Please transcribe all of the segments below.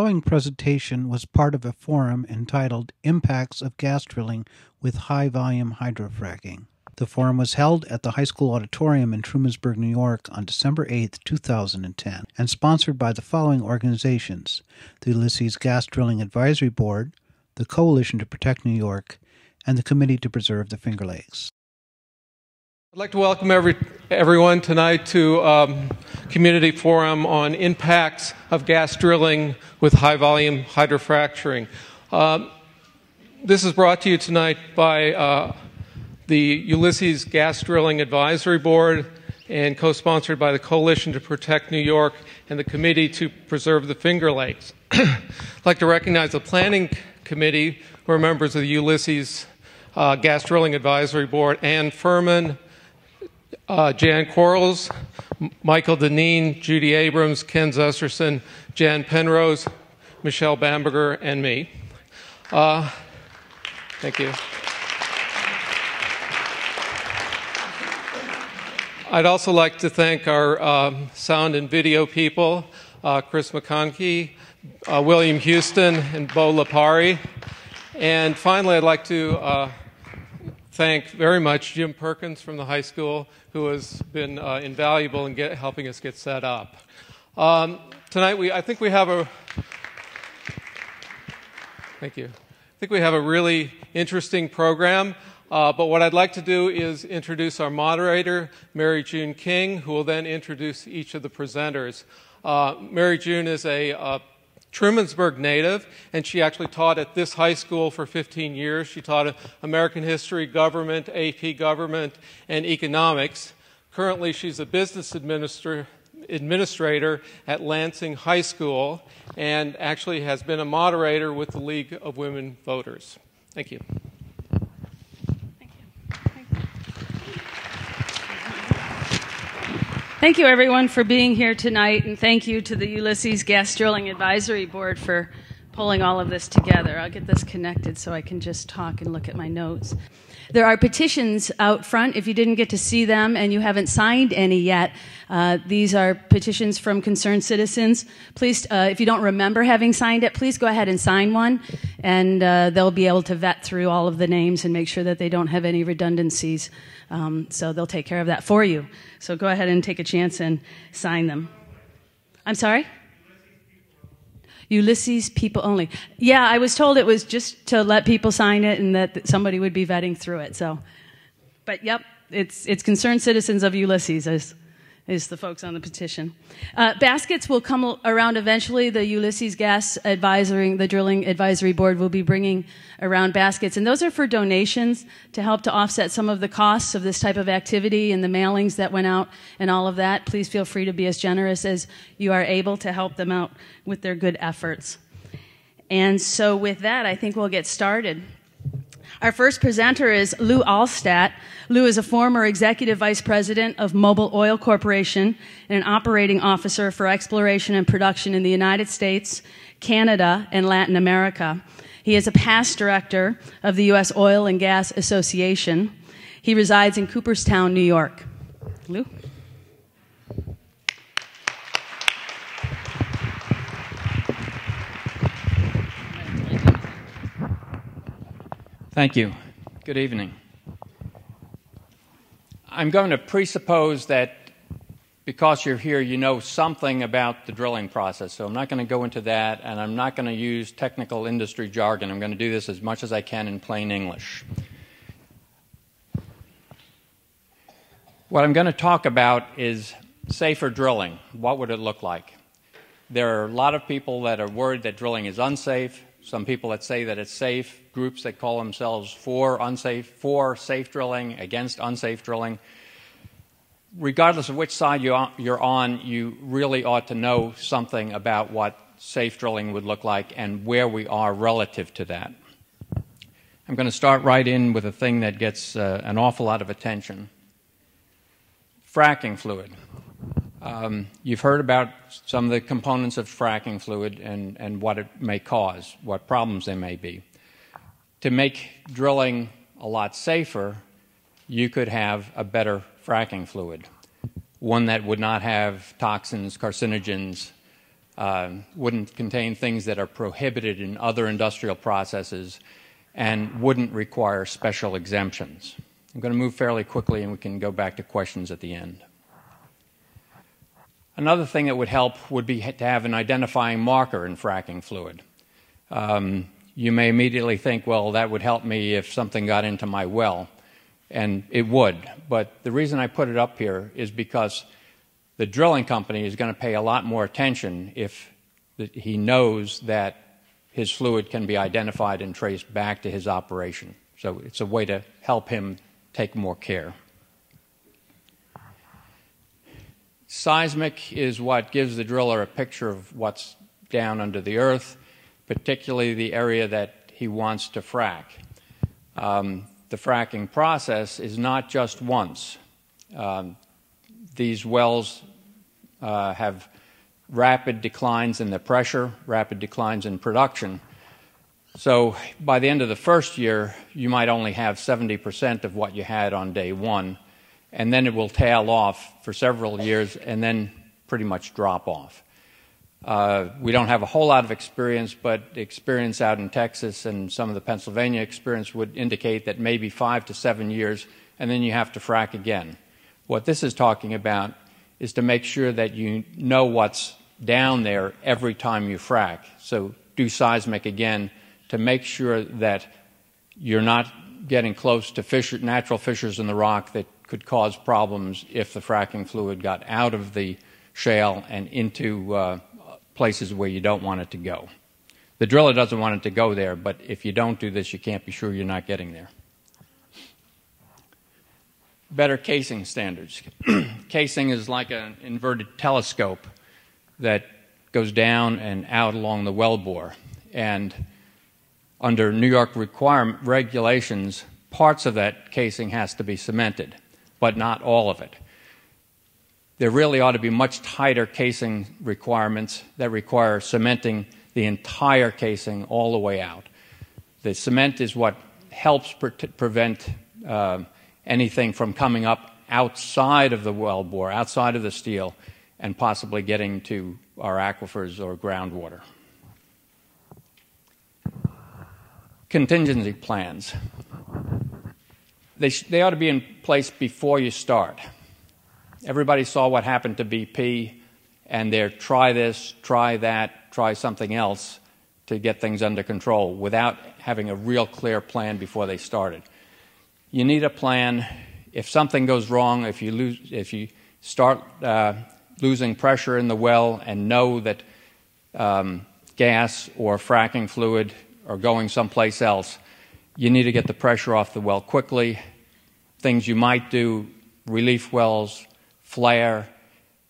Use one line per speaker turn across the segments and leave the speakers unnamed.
following presentation was part of a forum entitled Impacts of Gas Drilling with High-Volume Hydrofracking. The forum was held at the high school auditorium in Trumansburg, New York on December 8, 2010, and sponsored by the following organizations: the Ulysses Gas Drilling Advisory Board, the Coalition to Protect New York, and the Committee to Preserve the Finger Lakes.
I'd like to welcome everyone tonight to Community Forum on Impacts of Gas Drilling with High-Volume Hydrofracturing. This is brought to you tonight by the Ulysses Gas Drilling Advisory Board and co-sponsored by the Coalition to Protect New York and the Committee to Preserve the Finger Lakes. I'd like to recognize the Planning Committee, who are members of the Ulysses Gas Drilling Advisory Board: Ann Furman, Jan Quarles, Michael Deneen, Judy Abrams, Ken Zusterson, Jan Penrose, Michelle Bamberger, and me. Thank you. I'd also like to thank our sound and video people, Chris McConkie, William Houston, and Bo Lapari. And finally, I'd like to thank very much Jim Perkins from the high school, who has been invaluable in helping us get set up. Tonight, I think we have a really interesting program. But what I'd like to do is introduce our moderator, Mary June King, who will then introduce each of the presenters. Mary June is a Trumansburg native, and she actually taught at this high school for 15 years. She taught American history, government, AP government, and economics. Currently, she's a business administrator at Lansing High School and actually has been a moderator with the League of Women Voters. Thank you.
Thank you, everyone, for being here tonight, and thank you to the Ulysses Gas Drilling Advisory Board for pulling all of this together. I'll get this connected so I can just talk and look at my notes. There are petitions out front. If you didn't get to see them and you haven't signed any yet, these are petitions from concerned citizens. Please, if you don't remember having signed it, please go ahead and sign one, and they'll be able to vet through all of the names and make sure that they don't have any redundancies. So they'll take care of that for you. So go ahead and take a chance and sign them. I'm sorry? Ulysses people only. Yeah, I was told it was just to let people sign it and that somebody would be vetting through it. So, but yep, it's concerned citizens of Ulysses is the folks on the petition. Baskets will come around eventually. The Ulysses Gas Advisory, the Drilling Advisory Board will be bringing around baskets, and those are for donations to help to offset some of the costs of this type of activity and the mailings that went out and all of that. Please feel free to be as generous as you are able to help them out with their good efforts. And so with that, I think we'll get started. Our first presenter is Lou Allstadt. Lou is a former executive vice president of Mobil Oil Corporation and an operating officer for exploration and production in the United States, Canada, and Latin America. He is a past director of the U.S. Oil and Gas Association. He resides in Cooperstown, New York. Lou?
Thank you. Good evening. I'm going to presuppose that because you're here, you know something about the drilling process. So I'm not going to go into that, and I'm not going to use technical industry jargon. I'm going to do this as much as I can in plain English. What I'm going to talk about is safer drilling. What would it look like? There are a lot of people that are worried that drilling is unsafe. Some people that say that it's safe, groups that call themselves for safe drilling, against unsafe drilling. Regardless of which side you're on, you really ought to know something about what safe drilling would look like and where we are relative to that. I'm going to start right in with a thing that gets an awful lot of attention. Fracking fluid. You've heard about some of the components of fracking fluid and what it may cause, what problems there may be. To make drilling a lot safer, you could have a better fracking fluid, one that would not have toxins, carcinogens, wouldn't contain things that are prohibited in other industrial processes, and wouldn't require special exemptions. I'm going to move fairly quickly, and we can go back to questions at the end. Another thing that would help would be to have an identifying marker in fracking fluid. You may immediately think, well, that would help me if something got into my well, and it would. But the reason I put it up here is because the drilling company is going to pay a lot more attention if he knows that his fluid can be identified and traced back to his operation. So it's a way to help him take more care. Seismic is what gives the driller a picture of what's down under the earth, particularly the area that he wants to frack. The fracking process is not just once. These wells have rapid declines in the pressure, rapid declines in production. So by the end of the first year, you might only have 70% of what you had on day one, and then it will tail off for several years and then pretty much drop off. We don't have a whole lot of experience, but experience out in Texas and some of the Pennsylvania experience would indicate that maybe 5 to 7 years, and then you have to frack again. What this is talking about is to make sure that you know what's down there every time you frack. So do seismic again to make sure that you're not getting close to natural fissures in the rock that could cause problems if the fracking fluid got out of the shale and into places where you don't want it to go. The driller doesn't want it to go there, but if you don't do this, you can't be sure you're not getting there. Better casing standards. Casing is like an inverted telescope that goes down and out along the wellbore. And under New York regulations, parts of that casing has to be cemented, but not all of it. There really ought to be much tighter casing requirements that require cementing the entire casing all the way out. The cement is what helps prevent anything from coming up outside of the wellbore, outside of the steel, and possibly getting to our aquifers or groundwater. Contingency plans. They ought to be in place before you start. Everybody saw what happened to BP, and they're try this, try that, try something else to get things under control without having a real clear plan before they started. You need a plan. If something goes wrong, if you start losing pressure in the well and know that gas or fracking fluid are going someplace else, you need to get the pressure off the well quickly. Things you might do, relief wells, flare,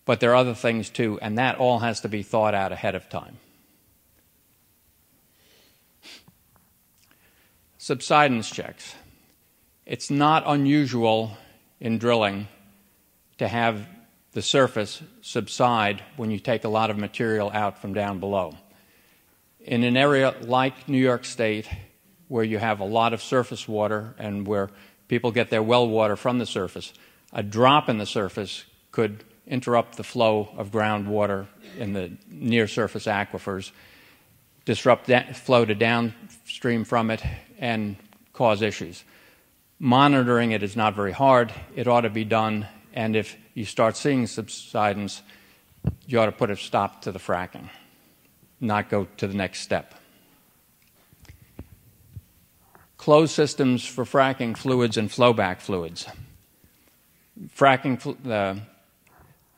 but there are other things too, and that all has to be thought out ahead of time. Subsidence checks. It's not unusual in drilling to have the surface subside when you take a lot of material out from down below. In an area like New York State, where you have a lot of surface water and where people get their well water from the surface, a drop in the surface could interrupt the flow of groundwater in the near-surface aquifers, disrupt that flow to downstream from it, and cause issues. Monitoring it is not very hard. It ought to be done, and if you start seeing subsidence, you ought to put a stop to the fracking, not go to the next step. Closed systems for fracking fluids and flowback fluids.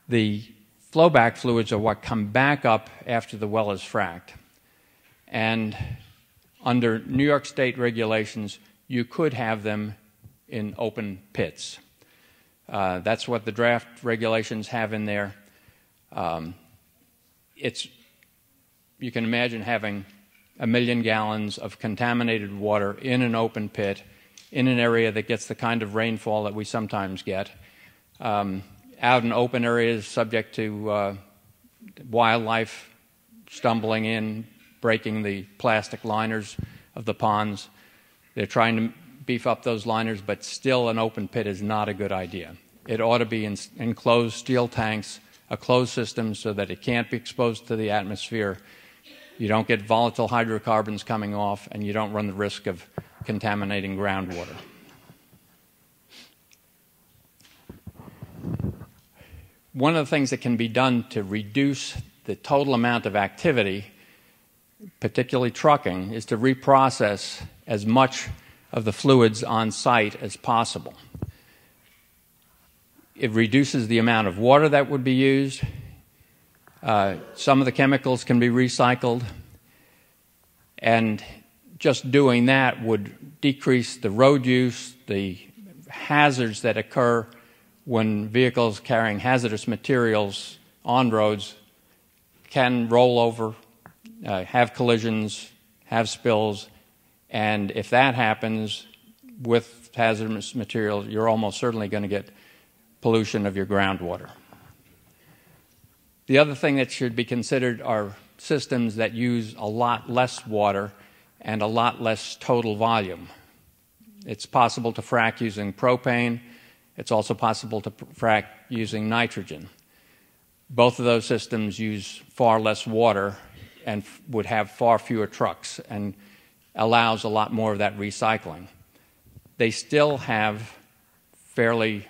The flowback fluids are what come back up after the well is fracked. And under New York State regulations, you could have them in open pits. That's what the draft regulations have in there. You can imagine having 1 million gallons of contaminated water in an open pit in an area that gets the kind of rainfall that we sometimes get. Out in open areas subject to wildlife stumbling in, breaking the plastic liners of the ponds. They're trying to beef up those liners, but still an open pit is not a good idea. It ought to be in enclosed steel tanks a closed system so that it can't be exposed to the atmosphere. You don't get volatile hydrocarbons coming off, and you don't run the risk of contaminating groundwater. One of the things that can be done to reduce the total amount of activity, particularly trucking, is to reprocess as much of the fluids on site as possible. It reduces the amount of water that would be used. Some of the chemicals can be recycled, and just doing that would decrease the road use, the hazards that occur when vehicles carrying hazardous materials on roads can roll over, have collisions, have spills, and if that happens with hazardous materials, you're almost certainly going to get pollution of your groundwater. The other thing that should be considered are systems that use a lot less water and a lot less total volume. It's possible to frack using propane. It's also possible to frack using nitrogen. Both of those systems use far less water and would have far fewer trucks and allows a lot more of that recycling. They still have fairly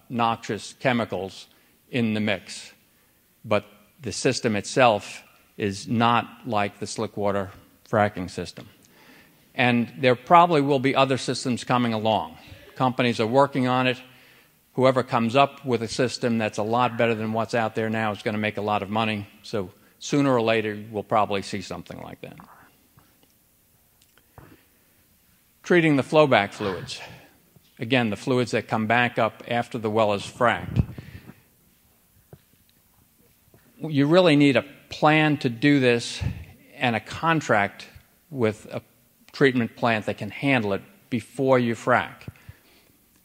noxious chemicals in the mix, but the system itself is not like the slickwater fracking system. And there probably will be other systems coming along. Companies are working on it. Whoever comes up with a system that's a lot better than what's out there now is going to make a lot of money. So sooner or later, we'll probably see something like that. Treating the flowback fluids. Again, the fluids that come back up after the well is fracked. You really need a plan to do this and a contract with a treatment plant that can handle it before you frack.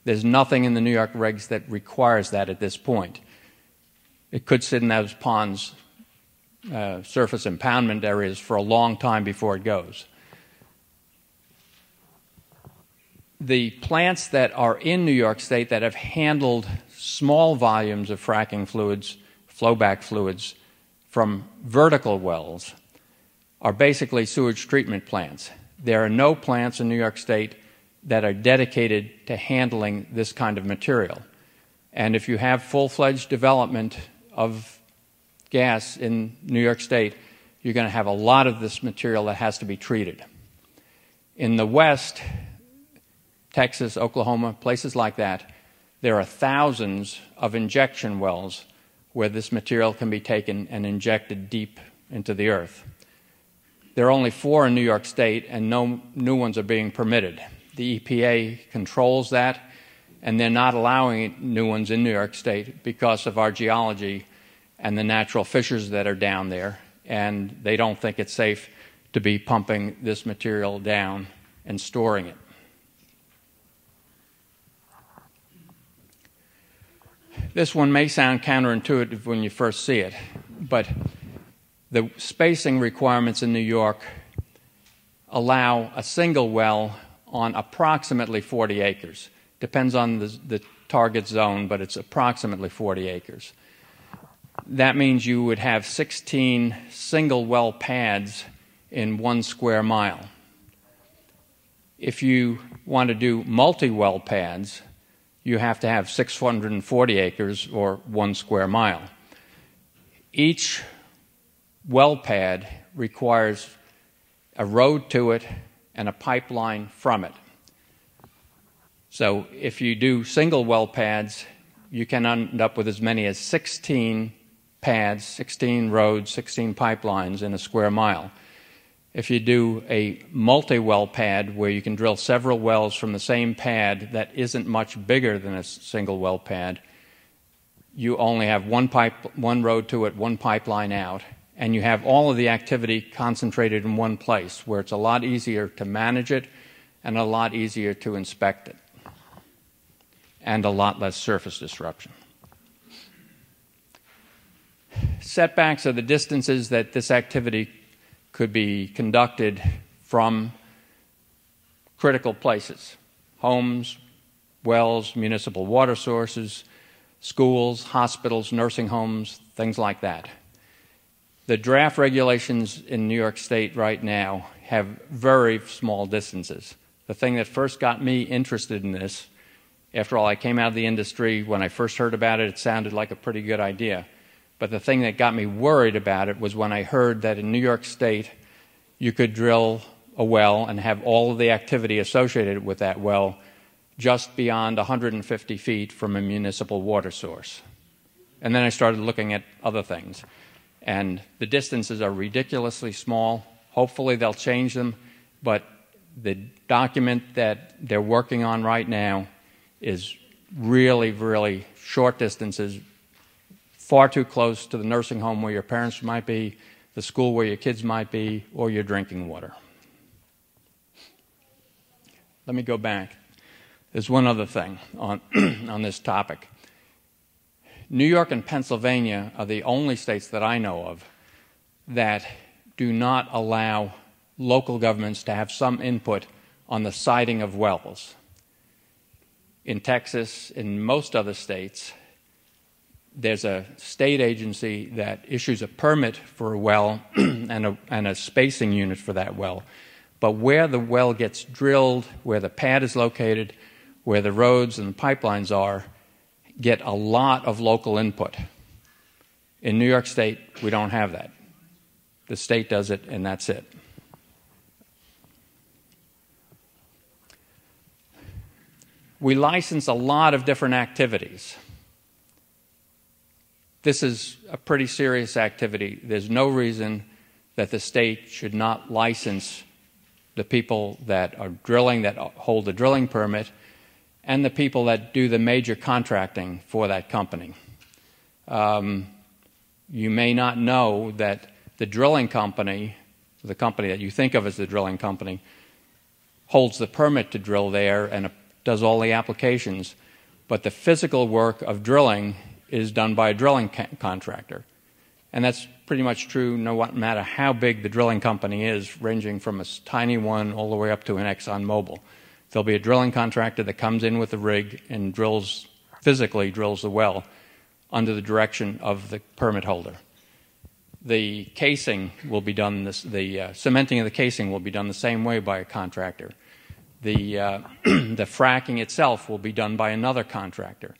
There's nothing in the New York regs that requires that at this point. It could sit in those ponds, surface impoundment areas for a long time before it goes. The plants that are in New York State that have handled small volumes of fracking fluids, flowback fluids, from vertical wells are basically sewage treatment plants. There are no plants in New York State that are dedicated to handling this kind of material. And if you have full-fledged development of gas in New York State, you're going to have a lot of this material that has to be treated. In the West, Texas, Oklahoma, places like that, there are thousands of injection wells where this material can be taken and injected deep into the earth. There are only 4 in New York State, and no new ones are being permitted. The EPA controls that, and they're not allowing new ones in New York State because of our geology and the natural fissures that are down there, and they don't think it's safe to be pumping this material down and storing it. This one may sound counterintuitive when you first see it, but the spacing requirements in New York allow a single well on approximately 40 acres. Depends on the target zone, but it's approximately 40 acres. That means you would have 16 single well pads in 1 square mile. If you want to do multi-well pads, you have to have 640 acres or 1 square mile. Each well pad requires a road to it and a pipeline from it. So if you do single well pads, you can end up with as many as 16 pads, 16 roads, 16 pipelines in a square mile. If you do a multi-well pad where you can drill several wells from the same pad that isn't much bigger than a single well pad, you only have one road to it, one pipeline out, and you have all of the activity concentrated in one place where it's a lot easier to manage it and a lot easier to inspect it, and a lot less surface disruption. Setbacks are the distances that this activity could be conducted from critical places: homes, wells, municipal water sources, schools, hospitals, nursing homes, things like that. The draft regulations in New York State right now have very small distances. The thing that first got me interested in this, after all, I came out of the industry. When I first heard about it, it sounded like a pretty good idea. But the thing that got me worried about it was when I heard that in New York State, you could drill a well and have all of the activity associated with that well just beyond 150 feet from a municipal water source. And then I started looking at other things. And the distances are ridiculously small. Hopefully they'll change them, but the document that they're working on right now is really, really short distances, far too close to the nursing home where your parents might be, the school where your kids might be, or your drinking water. Let me go back. There's one other thing on, on this topic. New York and Pennsylvania are the only states that I know of that do not allow local governments to have some input on the siting of wells. In Texas, in most other states, there's a state agency that issues a permit for a well and a spacing unit for that well. But where the well gets drilled, where the pad is located, where the roads and the pipelines are, get a lot of local input. In New York State, we don't have that. The state does it, and that's it. We license a lot of different activities. This is a pretty serious activity. There's no reason that the state should not license the people that are drilling, that hold the drilling permit, and the people that do the major contracting for that company. You may not know that the drilling company, the company that you think of as the drilling company, holds the permit to drill there and does all the applications, but the physical work of drilling is done by a drilling contractor. And that's pretty much true no matter how big the drilling company is, ranging from a tiny one all the way up to an ex-Mobil. There'll be a drilling contractor that comes in with a rig and physically drills the well under the direction of the permit holder. The casing will be done, the cementing of the casing will be done the same way by a contractor. The fracking itself will be done by another contractor.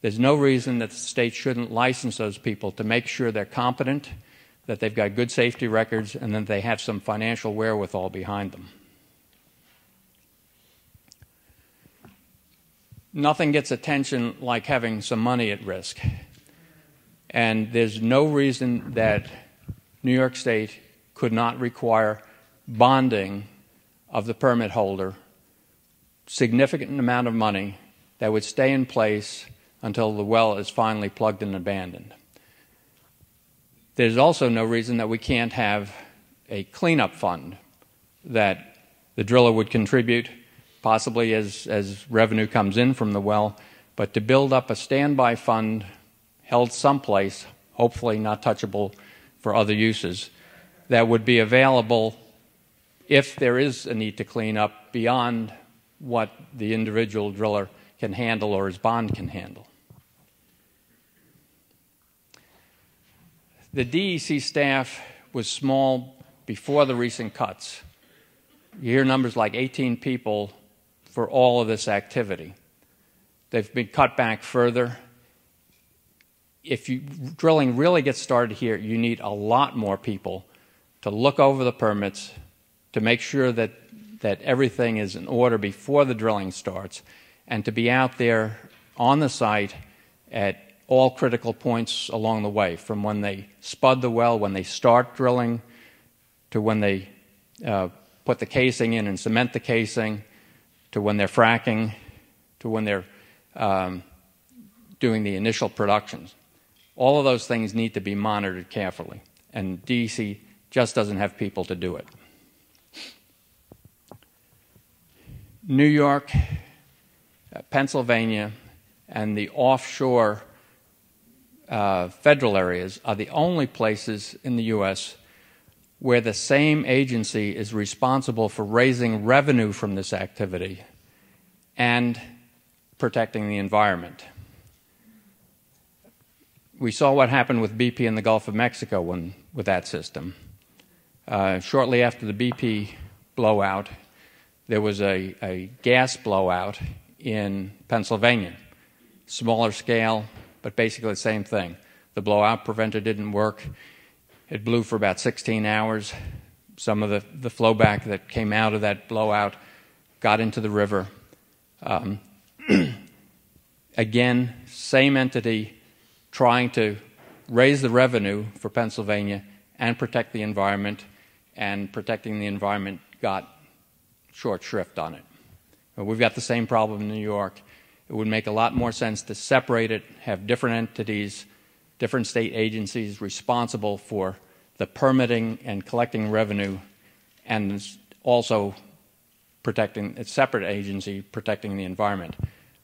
There's no reason that the state shouldn't license those people to make sure they're competent, that they've got good safety records, and that they have some financial wherewithal behind them. Nothing gets attention like having some money at risk. And there's no reason that New York State could not require bonding of the permit holder, significant amount of money that would stay in place until the well is finally plugged and abandoned. There's also no reason that we can't have a cleanup fund that the driller would contribute, possibly as revenue comes in from the well, but to build up a standby fund held someplace, hopefully not touchable for other uses, that would be available if there is a need to clean up beyond what the individual driller can handle or his bond can handle. The DEC staff was small before the recent cuts. You hear numbers like 18 people for all of this activity. They've been cut back further. If drilling really gets started here, you need a lot more people to look over the permits, to make sure that everything is in order before the drilling starts, and to be out there on the site at all critical points along the way, from when they spud the well, when they start drilling, to when they put the casing in and cement the casing, to when they're fracking, to when they're doing the initial productions. All of those things need to be monitored carefully, and DEC just doesn't have people to do it. New York, Pennsylvania, and the offshore federal areas are the only places in the U.S. where the same agency is responsible for raising revenue from this activity and protecting the environment. We saw what happened with BP in the Gulf of Mexico with that system. Shortly after the BP blowout, there was a gas blowout in Pennsylvania. Smaller scale, but basically the same thing. The blowout preventer didn't work. It blew for about 16 hours. Some of the flowback that came out of that blowout got into the river. Again, same entity trying to raise the revenue for Pennsylvania and protect the environment, and protecting the environment got short shrift on it. We've got the same problem in New York. It would make a lot more sense to separate it, have different entities, different state agencies responsible for the permitting and collecting revenue, and also protecting a separate agency protecting the environment.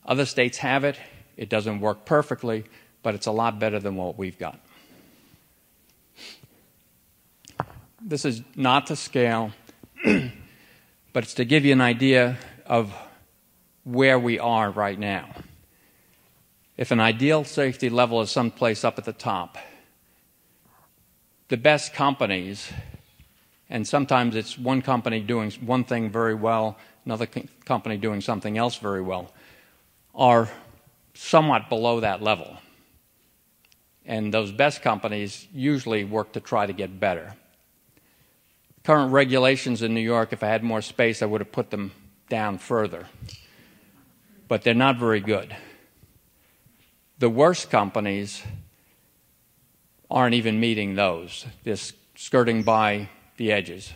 Other states have it. It doesn't work perfectly, but it's a lot better than what we've got. This is not to scale, but it's to give you an idea of where we are right now. If an ideal safety level is someplace up at the top, the best companies, and sometimes it's one company doing one thing very well, another company doing something else very well, are somewhat below that level. And those best companies usually work to try to get better. Current regulations in New York, if I had more space, I would have put them down further. But they're not very good. The worst companies aren't even meeting those. They're skirting by the edges,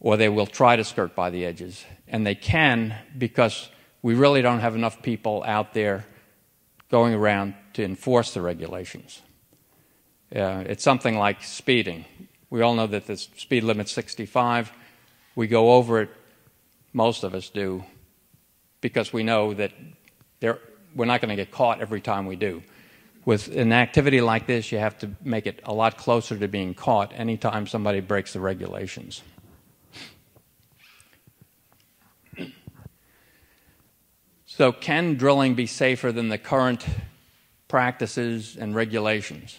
or they will try to skirt by the edges. And they can, because we really don't have enough people out there going around to enforce the regulations. It's something like speeding. We all know that the speed limit's 65. We go over it, most of us do, because we know that we're not going to get caught every time we do. With an activity like this, you have to make it a lot closer to being caught anytime somebody breaks the regulations. So can drilling be safer than the current practices and regulations?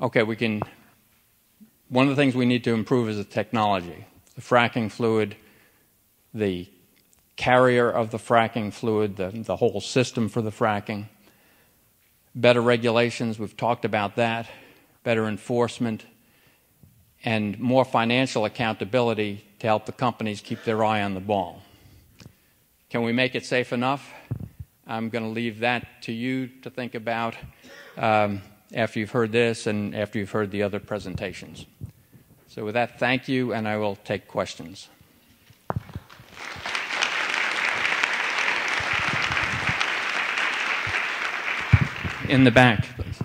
Okay, one of the things we need to improve is the technology. The fracking fluid, the carrier of the fracking fluid, the whole system for the fracking. Better regulations, we've talked about that. Better enforcement, and more financial accountability to help the companies keep their eye on the ball. Can we make it safe enough? I'm going to leave that to you to think about after you've heard this and after you've heard the other presentations. So with that, thank you, and I will take questions. In the back, please.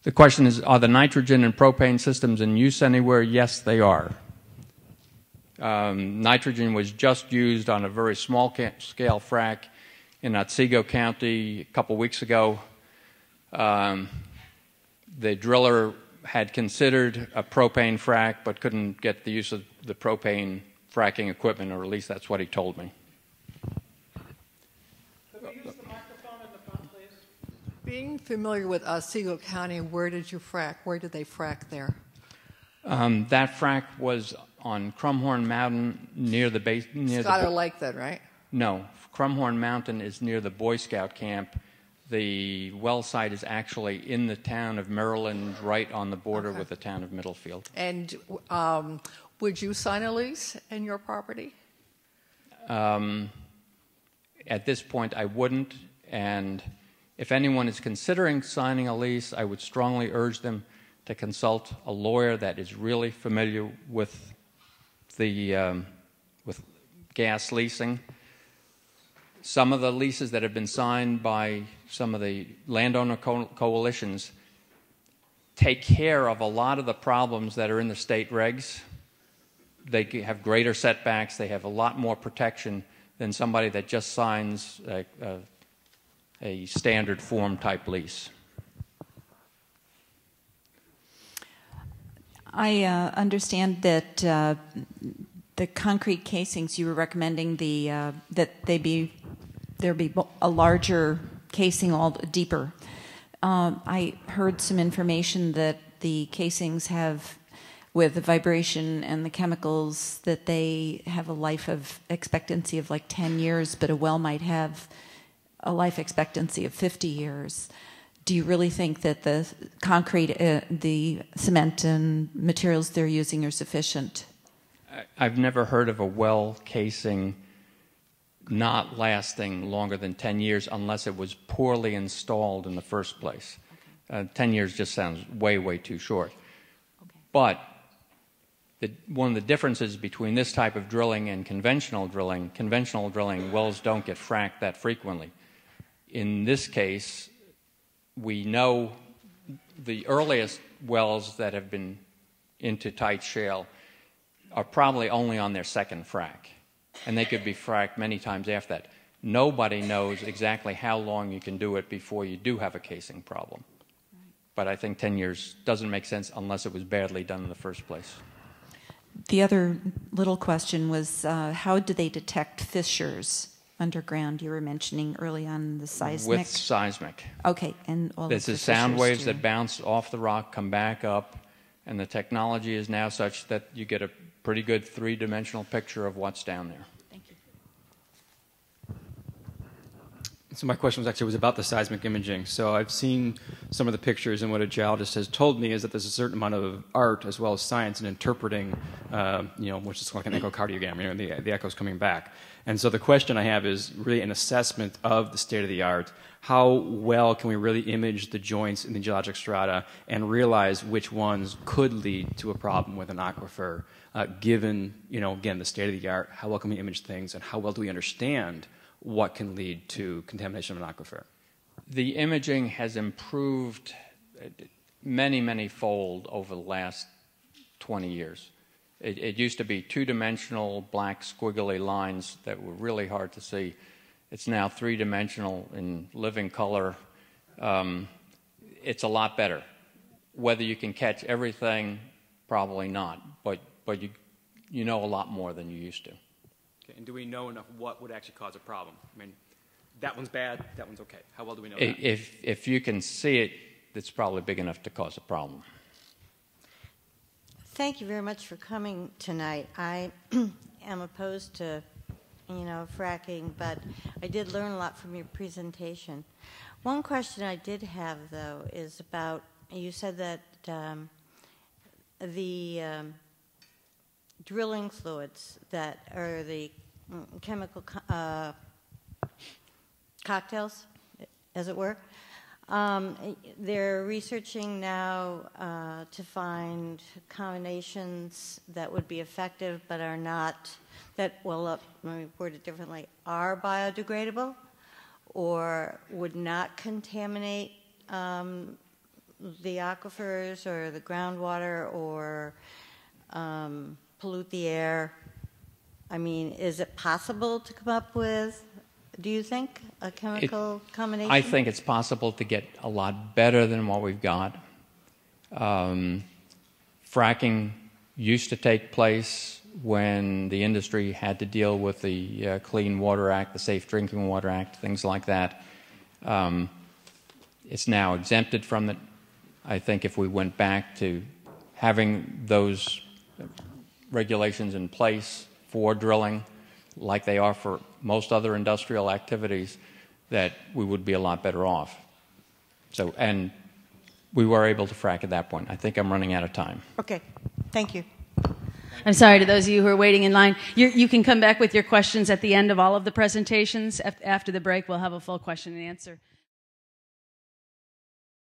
The question is, are the nitrogen and propane systems in use anywhere? Yes, they are. Nitrogen was just used on a very small scale frac in Otsego County a couple weeks ago. The driller had considered a propane frac but couldn't get the use of the propane fracking equipment, or at least that's what he told me.
Could we use the microphone in the front, please? Being familiar with Otsego County, where did you frac? Where did they frac there?
That frac was on Crumhorn Mountain near the base.
Scholar Lake, then, right?
No, Crumhorn Mountain is near the Boy Scout camp. The well site is actually in the town of Maryland, right on the border with the town of Middlefield.
And would you sign a lease in your property?
At this point, I wouldn't. And if anyone is considering signing a lease, I would strongly urge them to consult a lawyer that is really familiar with with gas leasing. Some of the leases that have been signed by some of the landowner coalitions take care of a lot of the problems that are in the state regs. They have greater setbacks. They have a lot more protection than somebody that just signs a standard form type lease.
I understand that the concrete casings, you were recommending that there be a larger casing, all deeper. I heard some information that the casings have, with the vibration and the chemicals, that they have a life of expectancy of like 10 years, but a well might have a life expectancy of 50 years. Do you really think that the concrete, the cement and materials they're using are sufficient?
I've never heard of a well casing not lasting longer than 10 years unless it was poorly installed in the first place. 10 years just sounds way, way too short.
Okay.
But one of the differences between this type of drilling and conventional drilling, wells don't get fracked that frequently. In this case, we know the earliest wells that have been into tight shale are probably only on their second frack, and they could be fracked many times after that. Nobody knows exactly how long you can do it before you do have a casing problem. Right. But I think 10 years doesn't make sense unless it was badly done in the first place.
The other little question was, how do they detect fissures underground? You were mentioning early on the seismic.
With seismic.
Okay, and all
this is sound waves that bounce off the rock, come back up, and the technology is now such that you get a pretty good three-dimensional picture of what's down there.
Thank you.
So my question was about the seismic imaging. So I've seen some of the pictures, and what a geologist has told me is that there's a certain amount of art as well as science in interpreting, which is like an echocardiogram, the echoes coming back. And so the question I have is really an assessment of the state of the art. How well can we really image the joints in the geologic strata and realize which ones could lead to a problem with an aquifer, given, again, the state of the art? How well can we image things, and how well do we understand what can lead to contamination of an aquifer?
The imaging has improved many, many fold over the last 20 years. It used to be two-dimensional black squiggly lines that were really hard to see. It's now three-dimensional in living color. It's a lot better. Whether you can catch everything, probably not, but you know a lot more than you used to.
Okay, and do we know enough what would actually cause a problem? I mean, that one's bad, that one's okay. How well do we know that?
If you can see it, it's probably big enough to cause a problem.
Thank you very much for coming tonight. I am opposed to, fracking, but I did learn a lot from your presentation. One question I did have, though, is about, you said that the drilling fluids that are the chemical cocktails, as it were, they're researching now to find combinations that would be effective but are not, let me word it differently, are biodegradable or would not contaminate the aquifers or the groundwater or pollute the air. I mean, is it possible to come up with, do you think, a chemical combination?
I think it's possible to get a lot better than what we've got. Fracking used to take place when the industry had to deal with the Clean Water Act, the Safe Drinking Water Act, things like that. It's now exempted from it. I think if we went back to having those regulations in place for drilling, like they are for most other industrial activities, that we would be a lot better off. So, and we were able to frack at that point. I think I'm running out of time.
Okay, thank you.
I'm sorry to those of you who are waiting in line. You can come back with your questions at the end of all of the presentations. After the break, we'll have a full question and answer.